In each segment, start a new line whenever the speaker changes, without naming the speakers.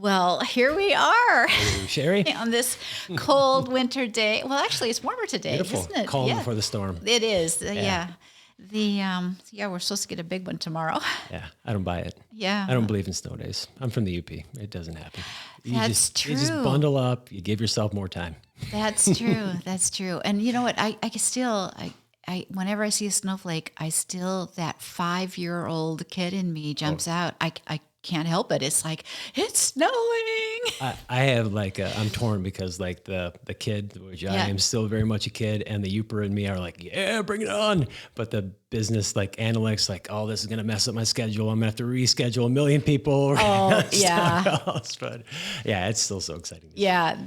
Well, here we are.
Hey, Sherry.
On this cold winter day. Well, actually, it's warmer today,
Beautiful.
isn't it?
Calm before the storm.
It is. Yeah. We're supposed to get a big one tomorrow.
Yeah, I don't buy it.
Yeah.
I don't believe in snow days. I'm from the UP. It doesn't happen.
That's true.
You just bundle up. You give yourself more time.
That's true. That's true. And you know what? I whenever I see a snowflake, that 5-year-old kid in me jumps out. I can't help it. It's like, it's snowing.
I have I'm torn because the kid, which I am still very much a kid, and the Youper and me are like, yeah, bring it on. But the business analytics, oh, this is going to mess up my schedule. I'm going to have to reschedule a million people.
Oh, yeah.
But yeah, it's still so exciting.
Yeah,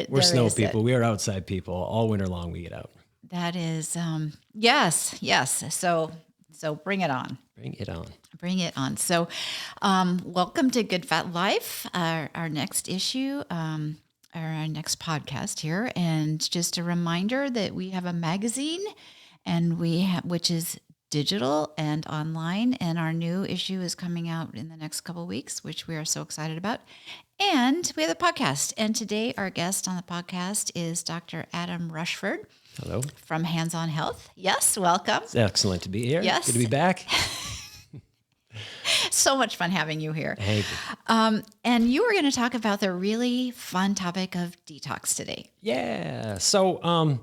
we're snow people. We are outside people. All winter long we get out.
That is, yes. So bring it on. Bring it on. So, welcome to Good Fat Life, our next issue, our next podcast here. And just a reminder that we have a magazine which is digital and online. And our new issue is coming out in the next couple of weeks, which we are so excited about. And we have a podcast. And today our guest on the podcast is Dr. Adam Rushford.
Hello.
From Hands On Health. Yes, welcome.
It's excellent to be here.
Yes.
Good to be back.
So much fun having you here.
Thank you.
And you were going to talk about the really fun topic of detox today.
Yeah. So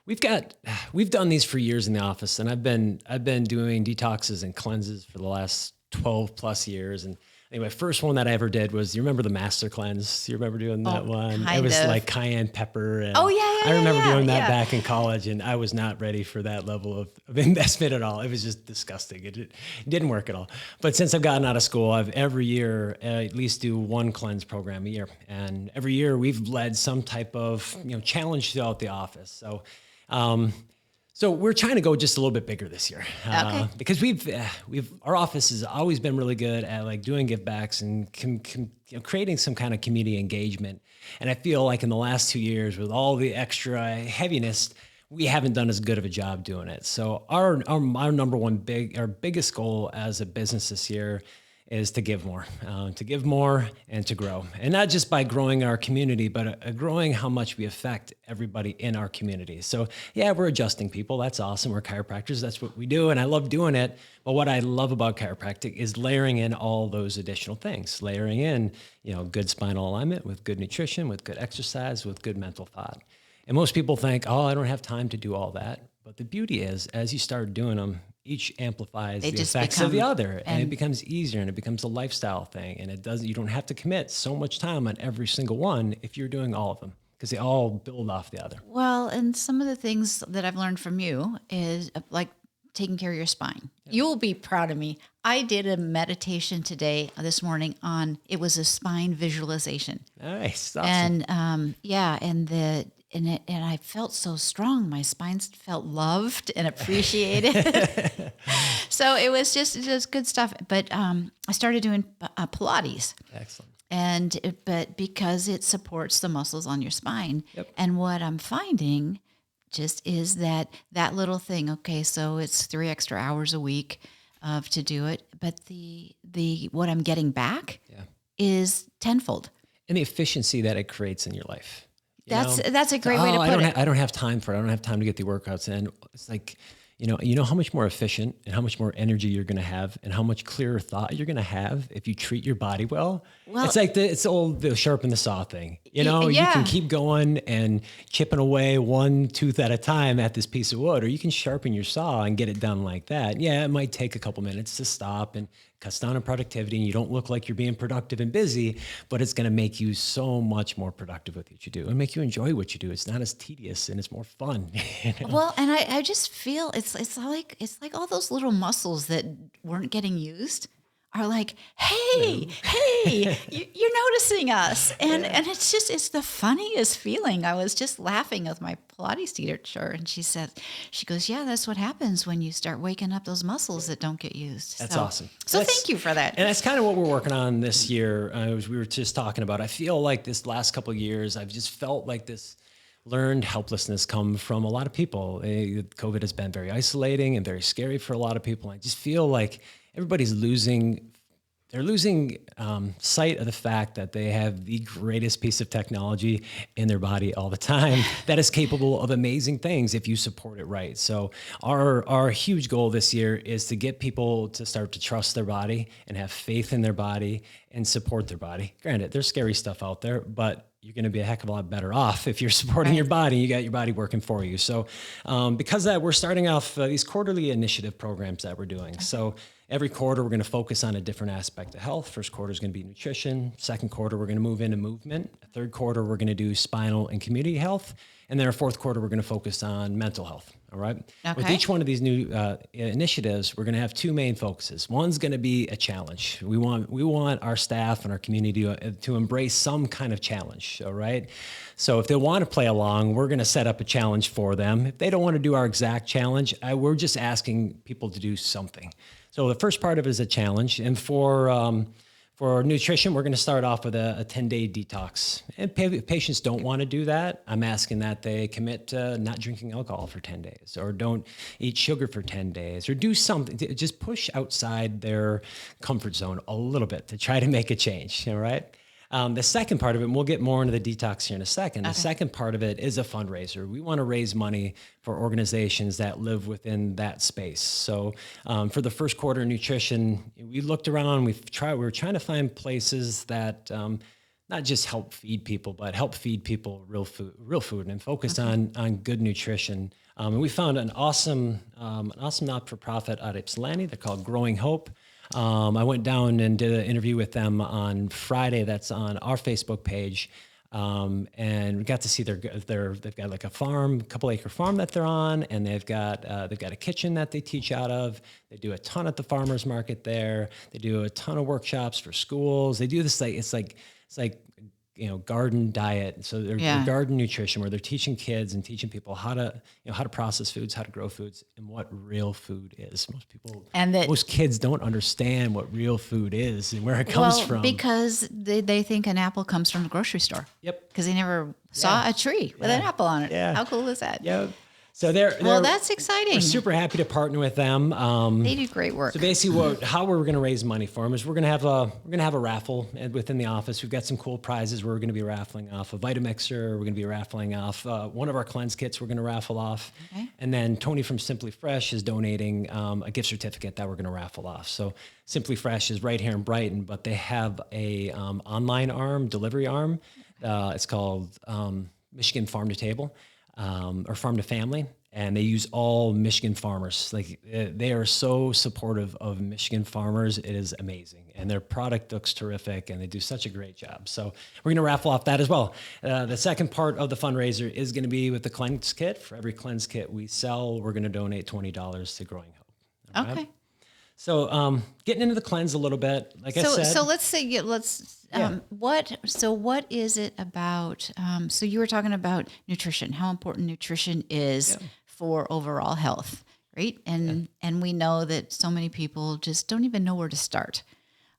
we've done these for years in the office, and I've been doing detoxes and cleanses for the last 12 plus years. And I think my first one that I ever did was, you remember the Master Cleanse? You remember doing that one? It was like cayenne pepper. And I remember doing that back in college, and I was not ready for that level of investment at all. It was just disgusting. It didn't work at all. But since I've gotten out of school, I've every year at least do one cleanse program a year. And every year we've led some type of
challenge
challenge throughout the office. So we're trying to go just a little bit bigger this year, because our office has always been really good at doing give backs and creating some kind of community engagement. And I feel like in the last 2 years, with all the extra heaviness, we haven't done as good of a job doing it. So our number one biggest goal as a business this year is to give more and to grow. And not just by growing our community, but growing how much we affect everybody in our community. So yeah, we're adjusting people. That's awesome. We're chiropractors. That's what we do. And I love doing it. But what I love about chiropractic is layering in all those additional things, layering in, good spinal alignment with good nutrition, with good exercise, with good mental thought. And most people think, oh, I don't have time to do all that. But the beauty is, as you start doing them, each amplifies the effects of the other, and it becomes easier, and it becomes a lifestyle thing. And you don't have to commit so much time on every single one if you're doing all of them, because they all build off the other. Well,
and some of the things that I've learned from you is like taking care of your spine. Yeah. You'll be proud of me. I did a meditation this morning it was a spine visualization.
Nice. Awesome.
And, and I felt so strong. My spine felt loved and appreciated. So it was just good stuff. But I started doing Pilates.
Excellent.
But because it supports the muscles on your spine.
Yep.
And what I'm finding just is that little thing. Okay, so it's 3 extra hours a week to do it. But the what I'm getting back is tenfold.
And the efficiency that it creates in your life.
That's a great way to put it.
I don't have time for it. I don't have time to get the workouts in. It's like, you know how much more efficient and how much more energy you're going to have and how much clearer thought you're going to have if you treat your body well. It's like the sharpen the saw thing. You can keep going and chipping away one tooth at a time at this piece of wood, or you can sharpen your saw and get it done like that. Yeah, it might take a couple minutes to stop and cuts down on productivity, and you don't look like you're being productive and busy, but it's going to make you so much more productive with what you do and make you enjoy what you do. It's not as tedious and it's more fun.
Well, and I just feel it's like all those little muscles that weren't getting used are like, hey, you're noticing us. And it's the funniest feeling. I was just laughing with my Pilates teacher, and she goes, yeah, that's what happens when you start waking up those muscles that don't get used.
That's awesome.
So thank you for that.
And that's kind of what we're working on this year. As we were just talking about, I feel like this last couple of years, I've just felt like this learned helplessness come from a lot of people. COVID has been very isolating and very scary for a lot of people. I just feel like everybody's losing they're losing sight of the fact that they have the greatest piece of technology in their body all the time that is capable of amazing things if you support it right. So our huge goal this year is to get people to start to trust their body and have faith in their body and support their body. Granted, there's scary stuff out there, but you're going to be a heck of a lot better off if you're supporting your body. You got your body working for you. So because of that, we're starting off these quarterly initiative programs that we're doing. So every quarter, we're going to focus on a different aspect of health. First quarter is going to be nutrition. Second quarter, we're going to move into movement. Third quarter, we're going to do spinal and community health. And then our fourth quarter, we're going to focus on mental health. All right. Okay. With each one of these new initiatives, we're going to have two main focuses. One's going to be a challenge. We want our staff and our community to embrace some kind of challenge. All right. So if they want to play along, we're going to set up a challenge for them. If they don't want to do our exact challenge, we're just asking people to do something. So the first part of it is a challenge. And for nutrition, we're going to start off with a 10-day detox. And if patients don't want to do that, I'm asking that they commit to not drinking alcohol for 10 days, or don't eat sugar for 10 days, or do something to just push outside their comfort zone a little bit to try to make a change. All right. The second part of it, and we'll get more into the detox here in a second. Okay. The second part of it is a fundraiser. We want to raise money for organizations that live within that space. So for the first quarter nutrition, we looked around, we were trying to find places that not just help feed people, but help feed people real food and focus on good nutrition. And we found an awesome not-for-profit out of Ypsilanti. They're called Growing Hope. I went down and did an interview with them on Friday. That's on our Facebook page. And we got to see they've got like a farm, couple acre farm that they're on, and they've got a kitchen that they teach out of. They do a ton at the farmers market there. They do a ton of workshops for schools. They do this it's like garden diet. So they're garden nutrition, where they're teaching kids and teaching people how to process foods, how to grow foods, and what real food is. Most kids don't understand what real food is and where it comes from.
Because they think an apple comes from the grocery store.
Yep.
Because they never saw a tree with an apple on it. Yeah. How cool is that?
Yep. So that's exciting. We're super happy to partner with them.
They do great work.
So basically, how we're going to raise money for them is we're going to have a raffle within the office. We've got some cool prizes. We're going to be raffling off a Vitamixer. We're going to be raffling off one of our cleanse kits. We're going to raffle off, and then Tony from Simply Fresh is donating a gift certificate that we're going to raffle off. So Simply Fresh is right here in Brighton, but they have a online delivery arm. It's called Michigan Farm to Table. Or Farm to Family, and they use all Michigan farmers. Like they are so supportive of Michigan farmers. It is amazing, and their product looks terrific, and they do such a great job. So we're going to raffle off that as well. The second part of the fundraiser is going to be with the cleanse kit. For every cleanse kit we sell, we're going to donate $20 to Growing Hope.
Okay.
Right? So getting into the cleanse a little bit, I said.
So what is it about? So you were talking about nutrition, how important nutrition is for overall health, right? And we know that so many people just don't even know where to start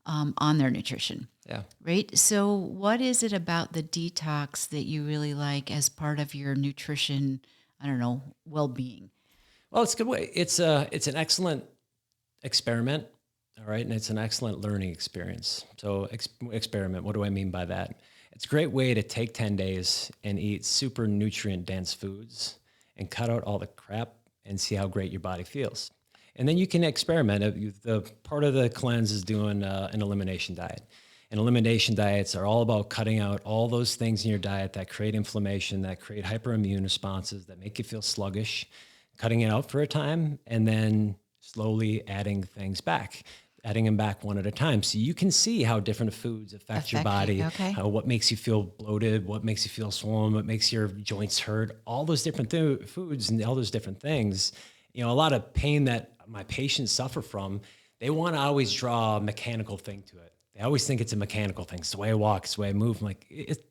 on their nutrition.
Yeah.
Right. So what is it about the detox that you really like as part of your nutrition, well-being?
Well, it's a good way. It's an excellent experiment. All right. And it's an excellent learning experience. So experiment, what do I mean by that? It's a great way to take 10 days and eat super nutrient dense foods and cut out all the crap and see how great your body feels. And then you can experiment. The part of the cleanse is doing an elimination diet. And elimination diets are all about cutting out all those things in your diet that create inflammation, that create hyperimmune responses, that make you feel sluggish, cutting it out for a time, and then slowly adding things back, adding them back one at a time. So you can see how different foods affect your body, what makes you feel bloated, what makes you feel swollen, what makes your joints hurt, all those different foods and all those different things. A lot of pain that my patients suffer from, they want to always draw a mechanical thing to it. They always think it's a mechanical thing. It's the way I walk, it's the way I move. I'm like, it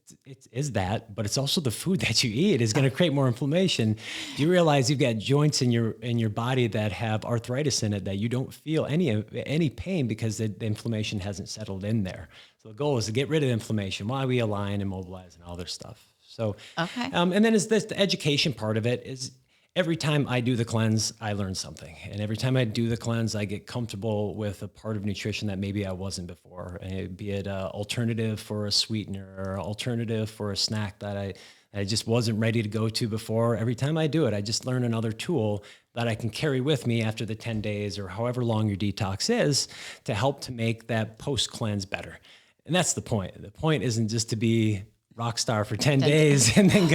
is that, but it's also the food that you eat is going to create more inflammation. Do you realize you've got joints in your body that have arthritis in it that you don't feel any pain because the inflammation hasn't settled in there? So the goal is to get rid of inflammation while we align and mobilize and all this stuff. So, and then is this the education part of it is every time I do the cleanse, I learn something. And every time I do the cleanse, I get comfortable with a part of nutrition that maybe I wasn't before. Be it an alternative for a sweetener or alternative for a snack that I just wasn't ready to go to before. Every time I do it, I just learn another tool that I can carry with me after the 10 days or however long your detox is to help to make that post-cleanse better. And that's the point. The point isn't just to be rock star for 10 days and then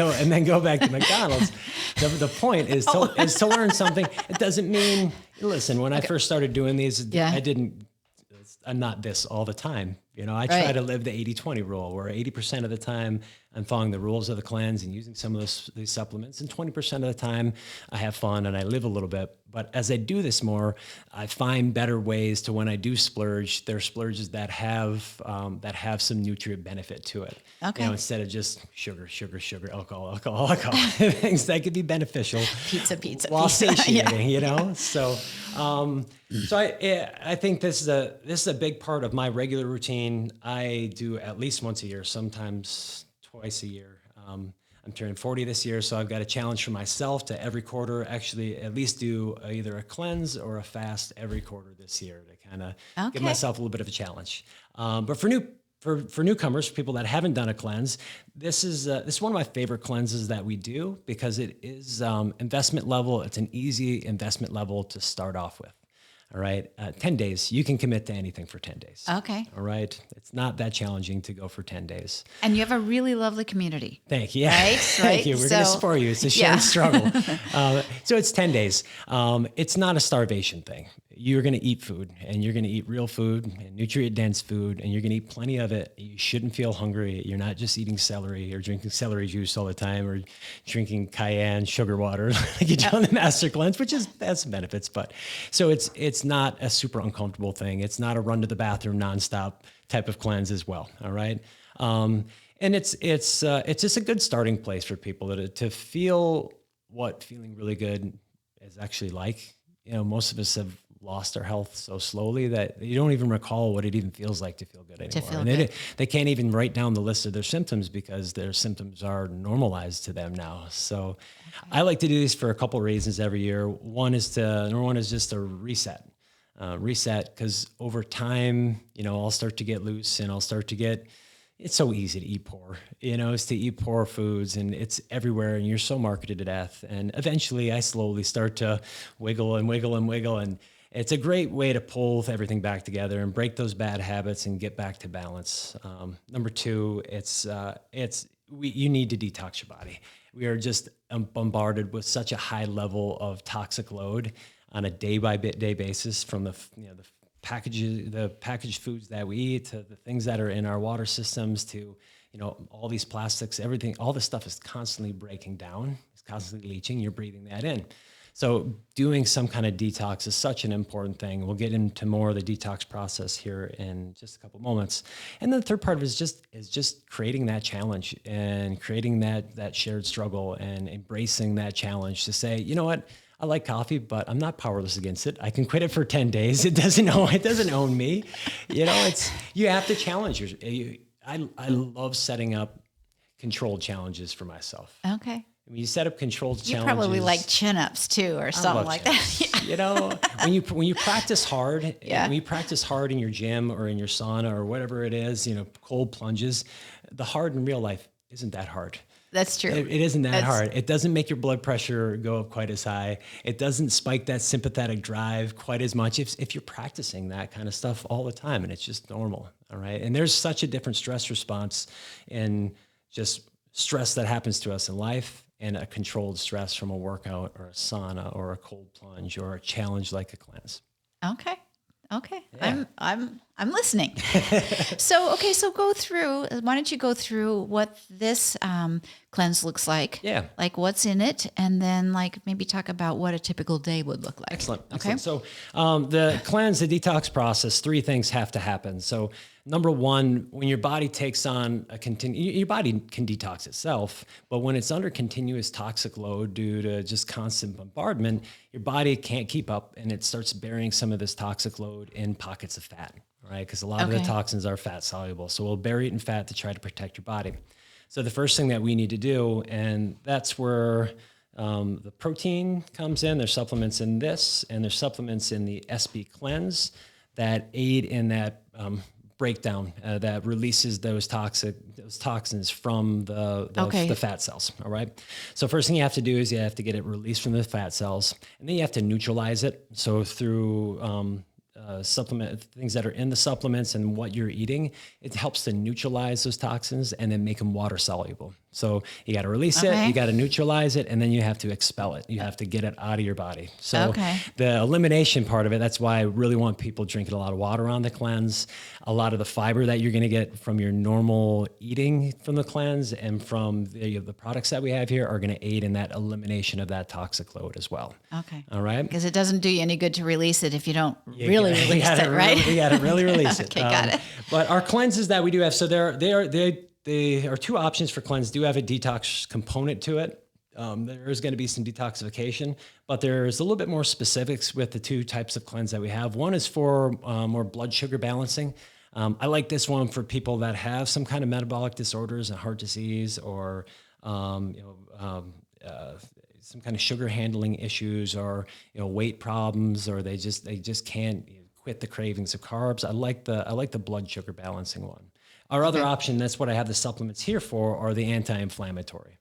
go back to McDonald's. The point is to learn something. It doesn't mean, listen, when I first started doing these, I'm not this all the time. I try to live the 80-20 rule, where 80% of the time I'm following the rules of the cleanse and using some of these supplements, and 20% of the time I have fun and I live a little bit. But as I do this more, I find better ways to, when I do splurge, there are splurges that have some nutrient benefit to it.
Okay.
Instead of just sugar, alcohol, things that could be beneficial.
Pizza.
While satiating, So I think this is a big part of my regular routine. I do at least once a year, sometimes twice a year. I'm turning 40 this year, so I've got a challenge for myself to every quarter actually at least do either a cleanse or a fast every quarter this year to kind of give myself a little bit of a challenge. But for newcomers, for people that haven't done a cleanse, this is one of my favorite cleanses that we do because it is investment level. It's an easy investment level to start off with. All right. 10 days. You can commit to anything for 10 days.
Okay.
All right. It's not that challenging to go for 10 days.
And you have a really lovely community.
Thank you.
Right?
Thank you. We're going to support you. It's a shared struggle. So it's 10 days. It's not a starvation thing. You're going to eat food, and you're going to eat real food and nutrient dense food, and you're going to eat plenty of it. You shouldn't feel hungry. You're not just eating celery or drinking celery juice all the time or drinking cayenne sugar water like you do on the Master Cleanse, which has some benefits. But so it's not a super uncomfortable thing. It's not a run to the bathroom nonstop type of cleanse as well. All right. And it's just a good starting place for people to feel what feeling really good is actually like. Most of us have lost our health so slowly that you don't even recall what it even feels like to feel good anymore. They can't even write down the list of their symptoms because their symptoms are normalized to them now. So I like to do this for a couple of reasons every year. Number one is just a reset. Because over time, I'll start to get loose and it's so easy to eat poor, it's to eat poor foods and it's everywhere and you're so marketed to death. And eventually I slowly start to wiggle and it's a great way to pull everything back together and break those bad habits and get back to balance. Number two, you need to detox your body. We are just bombarded with such a high level of toxic load on a day-by-day basis from the packaged foods that we eat to the things that are in our water systems to, all these plastics, everything, all this stuff is constantly breaking down. It's constantly leaching. You're breathing that in. So doing some kind of detox is such an important thing. We'll get into more of the detox process here in just a couple of moments. And then the third part of it is just creating that challenge and creating that shared struggle and embracing that challenge to say, you know what? I like coffee, but I'm not powerless against it. I can quit it for 10 days. It doesn't own me. You have to challenge I love setting up controlled challenges for myself.
Okay.
When you set up controlled challenges,
you probably like chin-ups too, or something like that.
When you practice hard, when you practice hard in your gym or in your sauna or whatever it is, cold plunges, the hard in real life isn't that hard.
That's true.
It isn't that hard. It doesn't make your blood pressure go up quite as high. It doesn't spike that sympathetic drive quite as much if you're practicing that kind of stuff all the time and it's just normal. All right. And there's such a different stress response in just stress that happens to us in life and a controlled stress from a workout or a sauna or a cold plunge or a challenge like a cleanse.
Okay. Yeah. I'm listening. So go through, why don't you go through what this cleanse looks like?
Yeah.
Like what's in it, and then maybe talk about what a typical day would look like.
Excellent.
Okay.
So the cleanse, the detox process, 3 things have to happen. So number one, when your body takes on your body can detox itself, but when it's under continuous toxic load due to just constant bombardment, your body can't keep up and it starts burying some of this toxic load in pockets of fat, right? Because a lot of the toxins are fat soluble. So we'll bury it in fat to try to protect your body. So the first thing that we need to do, and that's where The protein comes in, there's supplements in this, and there's supplements in the SB cleanse that aid in that breakdown that releases those toxins from the fat cells. All right. So first thing you have to do is you have to get it released from the fat cells, and then you have to neutralize it. So through supplement things that are in the supplements and what you're eating, it helps to neutralize those toxins and then make them water soluble. So you got to release it, you got to neutralize it, and then you have to expel it. You have to get it out of your body. So the elimination part of it, that's why I really want people drinking a lot of water on the cleanse. A lot of the fiber that you're going to get from your normal eating from the cleanse and from the products that we have here are going to aid in that elimination of that toxic load as well.
Okay.
All right.
Because it doesn't do you any good to release it if you don't release it, right?
You got to really release it.
Okay, got it.
But our cleanses that we do have, so they are two options for cleanse. Do have a detox component to it. There is going to be some detoxification, but there's a little bit more specifics with the two types of cleanse that we have. One is for more blood sugar balancing. I like this one for people that have some kind of metabolic disorders and heart disease or some kind of sugar handling issues or weight problems, or they just can't quit the cravings of carbs. I like the blood sugar balancing one. Our other option, that's what I have the supplements here for, are the anti-inflammatory.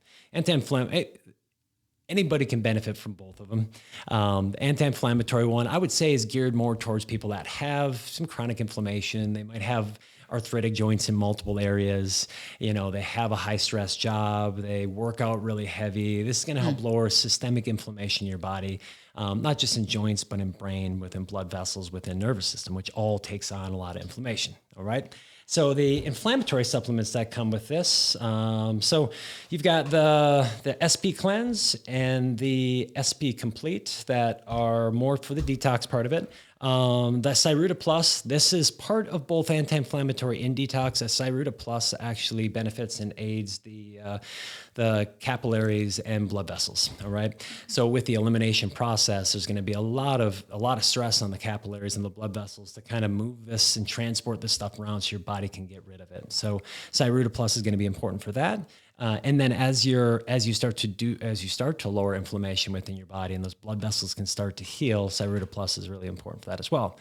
Anybody can benefit from both of them. The anti-inflammatory one, I would say, is geared more towards people that have some chronic inflammation. They might have arthritic joints in multiple areas. They have a high stress job. They work out really heavy. This is going to help lower systemic inflammation in your body, not just in joints, but in brain, within blood vessels, within nervous system, which all takes on a lot of inflammation. All right. So the inflammatory supplements that come with this, so you've got the SP Cleanse and the SP Complete that are more for the detox part of it. The Cyruta Plus, this is part of both anti-inflammatory and detox. The Cyruta Plus actually benefits and aids the capillaries and blood vessels. All right. So with the elimination process, there's going to be a lot of stress on the capillaries and the blood vessels to kind of move this and transport this stuff around so your body can get rid of it. So Cyruta Plus is going to be important for that. And then as you start to lower inflammation within your body and those blood vessels can start to heal, Cyruta Plus is really important for that as well.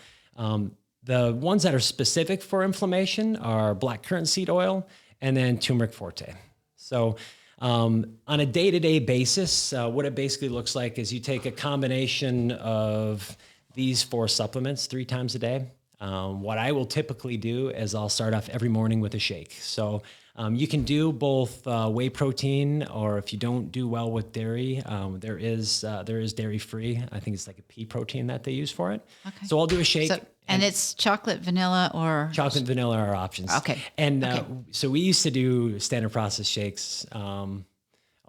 The ones that are specific for inflammation are blackcurrant seed oil and then turmeric forte. So on a day-to-day basis, what it basically looks like is you take a combination of these 4 supplements 3 times a day. What I will typically do is I'll start off every morning with a shake. So you can do both whey protein, or if you don't do well with dairy, there is dairy free. I think it's like a pea protein that they use for it. Okay. So I'll do a shake.
And it's chocolate, vanilla, or?
Chocolate, vanilla are options.
Okay.
And so we used to do standard process shakes a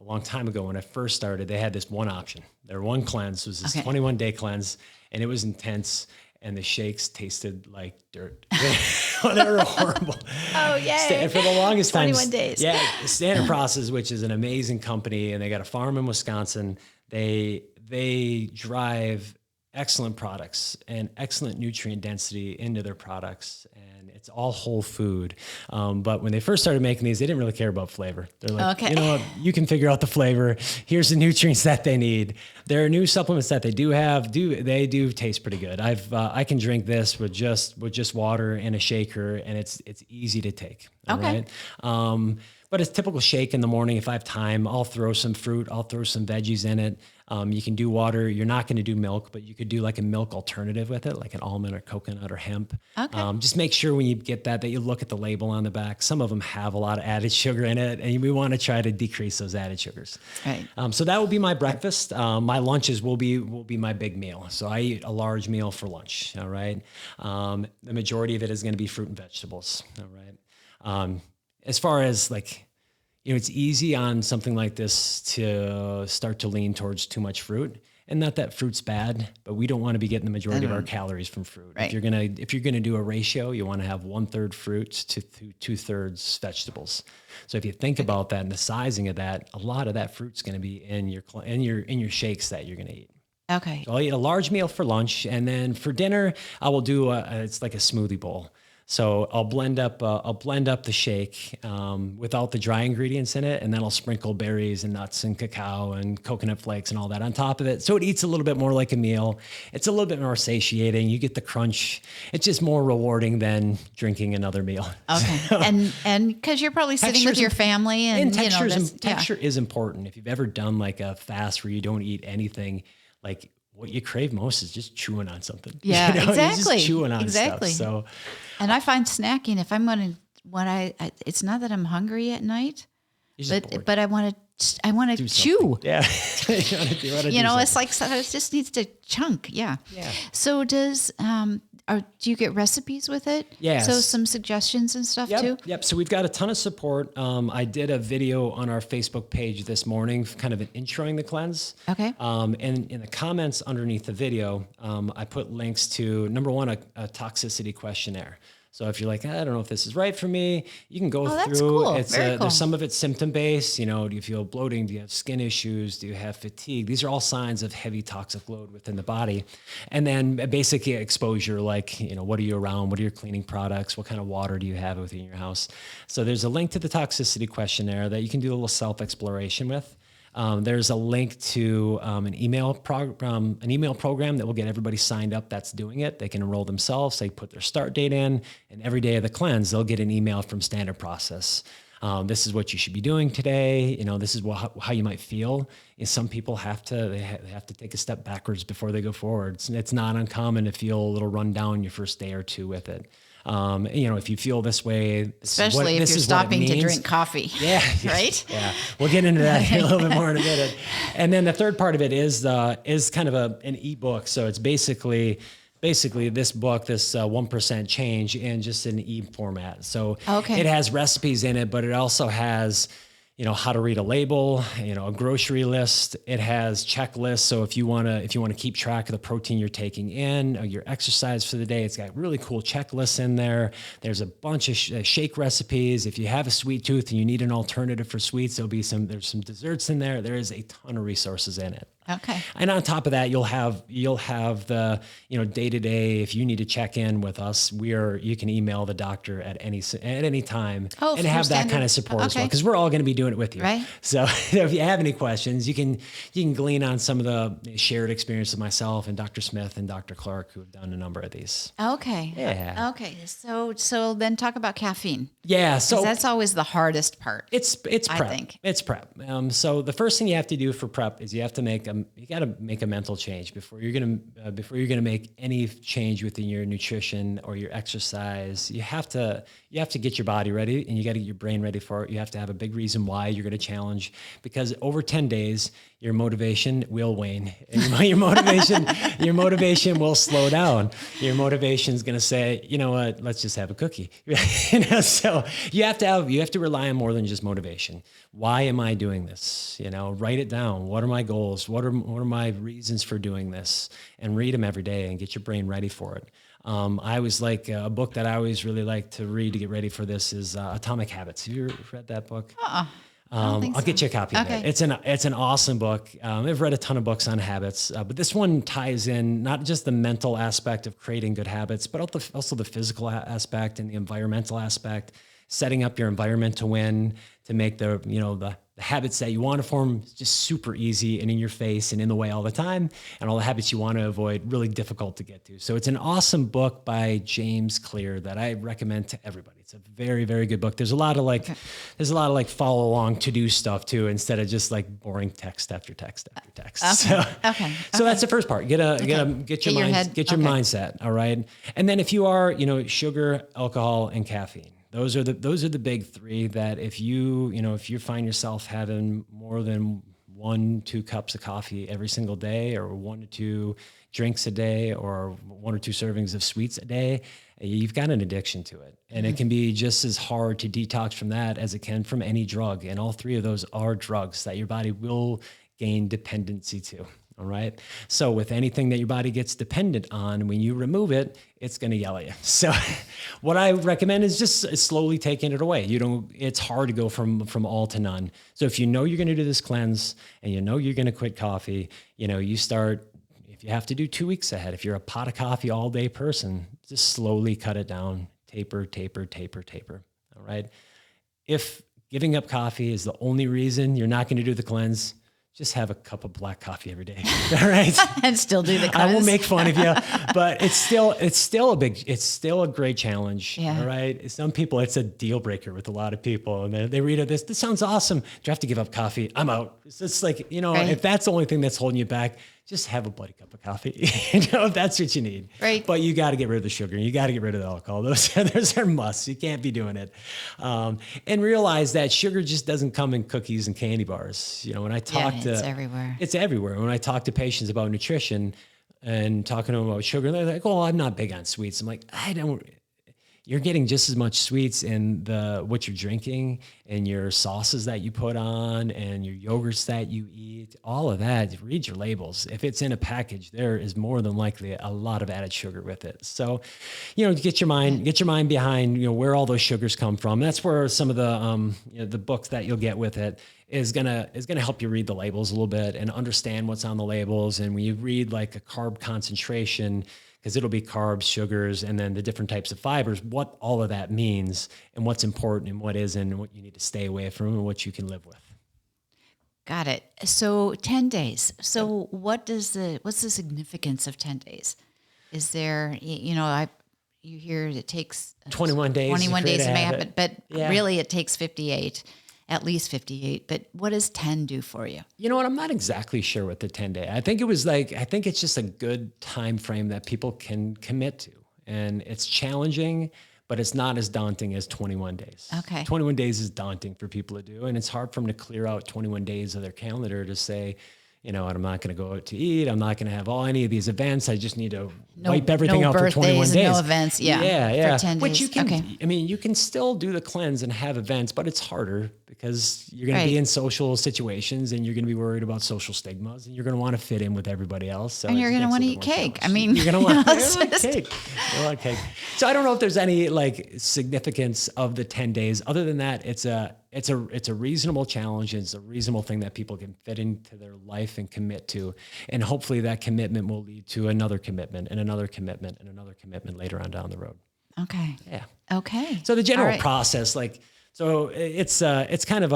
long time ago when I first started. They had this one option. Their one cleanse was this 21-day cleanse, and it was intense. And the shakes tasted like dirt. They were horrible.
Oh, yay.
For the longest time.
21 days.
Yeah. Standard Process, which is an amazing company, and they got a farm in Wisconsin. They drive excellent products and excellent nutrient density into their products. And it's all whole food. But when they first started making these, they didn't really care about flavor. They're like, you know what, you can figure out the flavor. Here's the nutrients that they need. There are new supplements that they do have. They do taste pretty good. I can drink this with just water and a shaker, and it's easy to take.
Okay.
Right? But it's typical shake in the morning. If I have time, I'll throw some fruit. I'll throw some veggies in it. You can do water. You're not going to do milk, but you could do like a milk alternative with it, like an almond or coconut or hemp. Okay. Just make sure when you get that you look at the label on the back. Some of them have a lot of added sugar in it, and we want to try to decrease those added sugars.
Right.
So that will be my breakfast. My lunches will be my big meal. So I eat a large meal for lunch. All right. The majority of it is going to be fruit and vegetables. All right. As far as it's easy on something like this to start to lean towards too much fruit, and not that fruit's bad, but we don't want to be getting the majority of our calories from fruit. Right. If you're gonna do a ratio, you want to have 1/3 fruits to 2/3 vegetables. So if you think about that and the sizing of that, a lot of that fruit's going to be in your shakes that you're going to eat.
Okay.
So I'll eat a large meal for lunch, and then for dinner, I will do it's like a smoothie bowl. So I'll blend up the shake without the dry ingredients in it, and then I'll sprinkle berries and nuts and cacao and coconut flakes and all that on top of it. So it eats a little bit more like a meal. It's a little bit more satiating. You get the crunch. It's just more rewarding than drinking another meal.
Okay, so, and because you're probably sitting with your family, and
texture is important. If you've ever done like a fast where you don't eat anything, like what you crave most is just chewing on something.
Yeah,
you know?
exactly.
You're just chewing on stuff. So,
and I find snacking, if I'm going to, it's not that I'm hungry at night, but I want to chew.
Yeah.
It's like, it just needs to chunk. Yeah.
Yeah.
So do you get recipes with it?
Yes.
So some suggestions and stuff too?
Yep. So we've got a ton of support. I did a video on our Facebook page this morning, kind of an introing the cleanse.
Okay.
And in the comments underneath the video, I put links to, number one, a toxicity questionnaire. So if you're like, I don't know if this is right for me, you can go through.
That's cool.
It's
Very cool.
There's some of it's symptom based. Do you feel bloating? Do you have skin issues? Do you have fatigue? These are all signs of heavy toxic load within the body. And then basically exposure, like, what are you around? What are your cleaning products? What kind of water do you have within your house? So there's a link to the toxicity questionnaire that you can do a little self-exploration with. There's a link to an email program that will get everybody signed up that's doing it. They can enroll themselves. They put their start date in, and every day of the cleanse, they'll get an email from Standard Process. This is what you should be doing today. This is how you might feel. Some people have to take a step backwards before they go forward. It's not uncommon to feel a little run down your first day or two with it. If you feel this way,
especially if you're stopping to drink coffee.
Yeah.
Right.
Yeah. We'll get into that here a little bit more in a minute. And then the third part of it is kind of an ebook. So it's basically this book, this 1% change, in just an e-format. So it has recipes in it, but it also has, how to read a label, a grocery list. It has checklists. So if you want to keep track of the protein you're taking in, or your exercise for the day, it's got really cool checklists in there. There's a bunch of shake recipes. If you have a sweet tooth and you need an alternative for sweets, there's some desserts in there. There is a ton of resources in it.
Okay.
And on top of that, you'll have the, day-to-day, if you need to check in with us, you can email the doctor at any time and have that kind of support as well, because we're all going to be doing it with you.
Right.
So if you have any questions, you can glean on some of the shared experience of myself and Dr. Smith and Dr. Clark, who have done a number of these.
Okay.
Yeah.
Okay. So then talk about caffeine.
Yeah. So
that's always the hardest part.
It's prep.
I think.
It's prep. So the first thing you have to do for prep is you got to make a mental change before you're gonna make any change within your nutrition or your exercise. You have to get your body ready, and you got to get your brain ready for it. You have to have a big reason why you're going to challenge, because over 10 days, your motivation will wane. Your motivation will slow down. Your motivation is going to say, you know what, let's just have a cookie. So you have to rely on more than just motivation. Why am I doing this? Write it down. What are my goals? What are my reasons for doing this? And read them every day and get your brain ready for it. I always like a book that I always really like to read to get ready for this is Atomic Habits. Have you ever read that book? I'll get you a copy of it. It's an awesome book. I've read a ton of books on habits, but this one ties in not just the mental aspect of creating good habits, but also the physical aspect and the environmental aspect, setting up your environment to win, to make the habits that you want to form just super easy and in your face and in the way all the time, and all the habits you want to avoid really difficult to get to. So it's an awesome book by James Clear that I recommend to everybody. It's a very, very good book. There's a lot of follow along to do stuff too, instead of just like boring text after text after text. So that's the first part. Get your mindset. All right. And then if you are, sugar, alcohol, and caffeine, those are the big three that if you find yourself having more than 1-2 cups of coffee every single day, or 1 to 2 drinks a day, or 1 or 2 servings of sweets a day, you've got an addiction to it. And it can be just as hard to detox from that as it can from any drug. And all three of those are drugs that your body will gain dependency to. All right. So with anything that your body gets dependent on, when you remove it, it's going to yell at you. So what I recommend is just slowly taking it away. It's hard to go from all to none. So if you're going to do this cleanse and you're going to quit coffee, you start, if you have to do 2 weeks ahead, if you're a pot of coffee all day person, just slowly cut it down. taper, taper, taper, taper. All right. If giving up coffee is the only reason you're not going to do the cleanse, just have a cup of black coffee every day. All right.
And still do the cleanse.
I will make fun of you, but it's still a great challenge.
Yeah.
All right. Some people, it's a deal breaker with a lot of people, and they read this sounds awesome. Do you have to give up coffee? I'm out. It's like, right. If that's the only thing that's holding you back, just have a bloody cup of coffee, if that's what you need.
Right.
But you got to get rid of the sugar. You got to get rid of the alcohol. Those are musts. You can't be doing it. And realize that sugar just doesn't come in cookies and candy bars. When I talk
it's everywhere.
It's everywhere. When I talk to patients about nutrition and talking to them about sugar, they're like, "Oh, I'm not big on sweets." I'm like, you're getting just as much sweets in what you're drinking and your sauces that you put on and your yogurts that you eat, all of that. Read your labels. If it's in a package, there is more than likely a lot of added sugar with it. So, get your mind behind, where all those sugars come from. That's where some of the books that you'll get with it is gonna help you read the labels a little bit and understand what's on the labels. And when you read like a carb concentration, because it'll be carbs, sugars, and then the different types of fibers, what all of that means and what's important and what isn't and what you need to stay away from and what you can live with.
Got it. So 10 days. So what's the significance of 10 days? Is there, you hear it takes
21 days.
21 days to make it, but really it takes 58. At least 58, but what does 10 do for you?
You know what? I'm not exactly sure what the 10-day. I think it's just a good time frame that people can commit to. And it's challenging, but it's not as daunting as 21 days.
Okay.
21 days is daunting for people to do. And it's hard for them to clear out 21 days of their calendar to say, I'm not going to go out to eat. I'm not going to have any of these events. I just need to wipe everything out for 21 days.
No events. Yeah. For 10 days.
Which you can, you can still do the cleanse and have events, but it's harder because you're going to be in social situations and you're going to be worried about social stigmas and you're going to want to fit in with everybody else. So
and you're going to want to eat cake.
You're going to want cake. You want cake. So I don't know if there's any significance of the 10 days. Other than that, it's a reasonable challenge. It's a reasonable thing that people can fit into their life and commit to. And hopefully that commitment will lead to another commitment and another commitment and another commitment later on down the road.
Okay.
Yeah.
Okay.
So the general process, it's kind of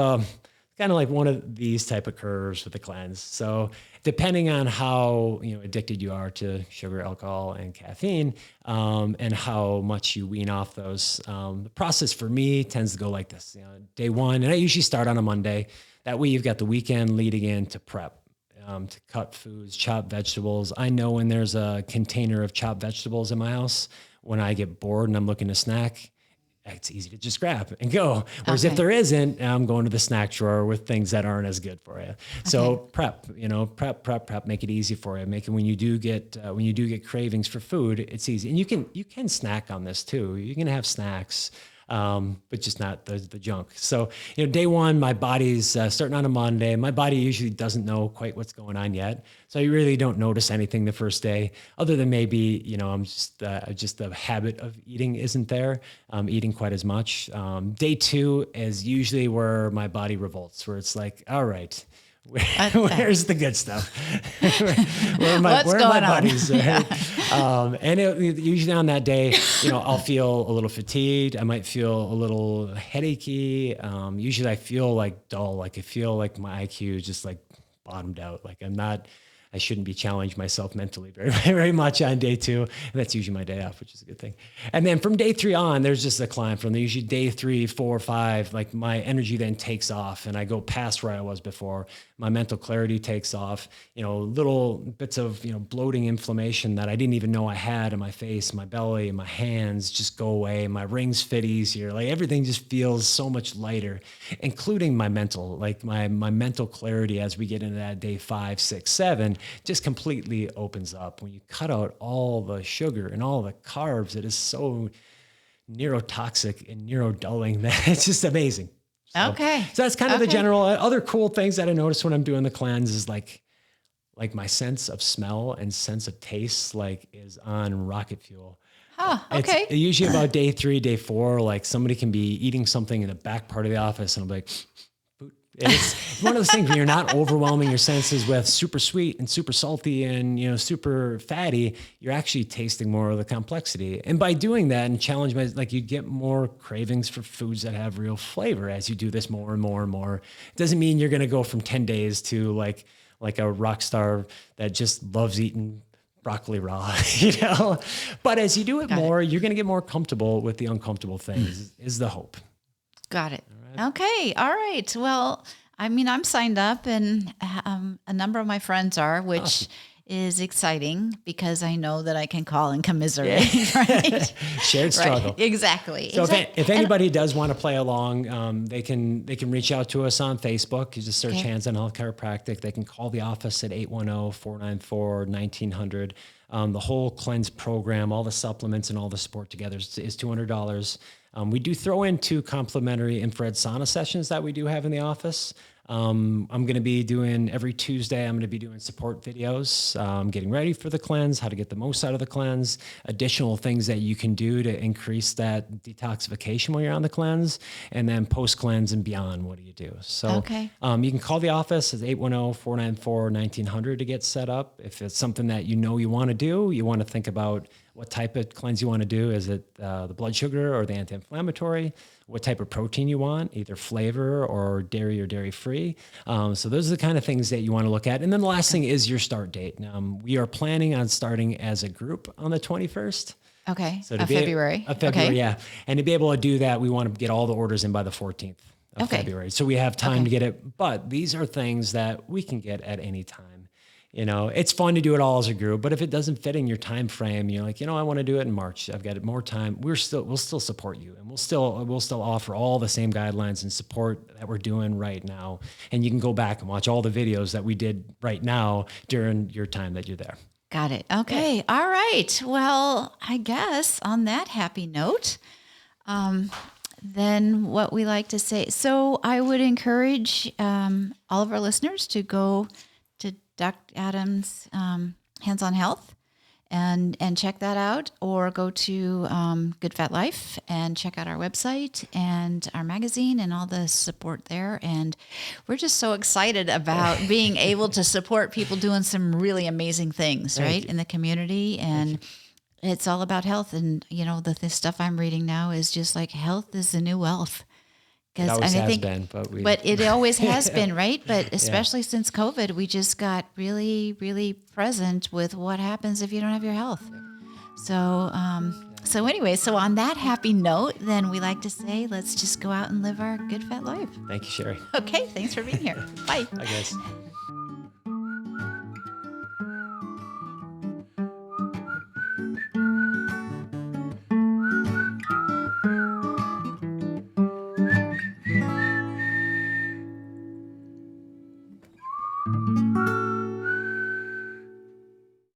like one of these type of curves with the cleanse. So depending on how addicted you are to sugar, alcohol, and caffeine, and how much you wean off those, the process for me tends to go like this. Day one, and I usually start on a Monday. That way, you've got the weekend leading in to prep, to cut foods, chop vegetables. I know when there's a container of chopped vegetables in my house, when I get bored and I'm looking to snack, it's easy to just grab and go. Whereas if there isn't, I'm going to the snack drawer with things that aren't as good for you. Okay. So prep, make it easy for you. Make it when you do get cravings for food, it's easy. And you can snack on this too. You can have snacks, but just not the junk. So, day one, my body's starting on a Monday. My body usually doesn't know quite what's going on yet. So you really don't notice anything the first day other than maybe, I'm just the habit of eating isn't there, eating quite as much. Day two is usually where my body revolts, where it's like, all right, where's the good stuff? where are my buddies? Yeah. And usually on that day, I'll feel a little fatigued. I might feel a little headachy. Usually I feel dull. I feel like my IQ is just bottomed out. I shouldn't be challenging myself mentally very, very much on day two. And that's usually my day off, which is a good thing. And then from day three on, there's just a climb from usually day 3, 4, 5, my energy then takes off and I go past where I was before. My mental clarity takes off, little bits of, bloating inflammation that I didn't even know I had in my face, my belly, my hands just go away. My rings fit easier. Everything just feels so much lighter, including my mental, my mental clarity as we get into that day 5, 6, 7, just completely opens up. When you cut out all the sugar and all the carbs, it is so neurotoxic and neurodulling that it's just amazing. So that's kind of the general. Other cool things that I notice when I'm doing the cleanse is like my sense of smell and sense of taste is on rocket fuel. It's usually about day 3, day 4, somebody can be eating something in the back part of the office and I'm like, It's one of those things where you're not overwhelming your senses with super sweet and super salty and, super fatty. You're actually tasting more of the complexity. And by doing that and challenge, like you get more cravings for foods that have real flavor as you do this more and more and more. It doesn't mean you're going to go from 10 days to like a rock star that just loves eating broccoli raw, but as you do it more, you're going to get more comfortable with the uncomfortable things is the hope.
Got it. Okay. All right. Well, I mean, I'm signed up and a number of my friends are, which is exciting because I know that I can call and commiserate, right?
Shared struggle.
Right. Exactly.
So if anybody does want to play along, they can reach out to us on Facebook. You just search Hands on Health Chiropractic. They can call the office at 810-494-1900. The whole cleanse program, all the supplements and all the support together is $200. We do throw in 2 complimentary infrared sauna sessions that we do have in the office. I'm going to be doing every Tuesday. I'm going to be doing support videos, getting ready for the cleanse, how to get the most out of the cleanse, additional things that you can do to increase that detoxification when you're on the cleanse, and then post cleanse and beyond. What do you do? So you can call the office at 810-494-1900 to get set up. If it's something that you want to do, you want to think about what type of cleanse you want to do. Is it the blood sugar or the anti-inflammatory? What type of protein you want, either flavor or dairy-free. So those are the kind of things that you want to look at. And then the last thing is your start date. We are planning on starting as a group on the 21st.
Okay.
So
February.
February, yeah. And to be able to do that, we want to get all the orders in by the 14th of February. So we have time to get it. But these are things that we can get at any time. It's fun to do it all as a group, but if it doesn't fit in your time frame, you're like, I want to do it in March. I've got more time. We'll still support you, and we'll still offer all the same guidelines and support that we're doing right now. And you can go back and watch all the videos that we did right now during your time that you're there.
Got it. Okay. Yeah. All right. Well, I guess on that happy note, then what we like to say. So I would encourage all of our listeners to go to Dr. Adams' Hands on Health and check that out, or go to Good Fat Life and check out our website and our magazine and all the support there. And we're just so excited about being able to support people doing some really amazing things, right, in the community. And it's all about health. And, the stuff I'm reading now is just like health is the new wealth.
It always has been,
but it always has been, right? But especially since COVID, we just got really, really present with what happens if you don't have your health. So, so on that happy note, then we like to say, let's just go out and live our good fat life.
Thank you, Sherry.
Okay, thanks for being here. Bye.
Bye, guys.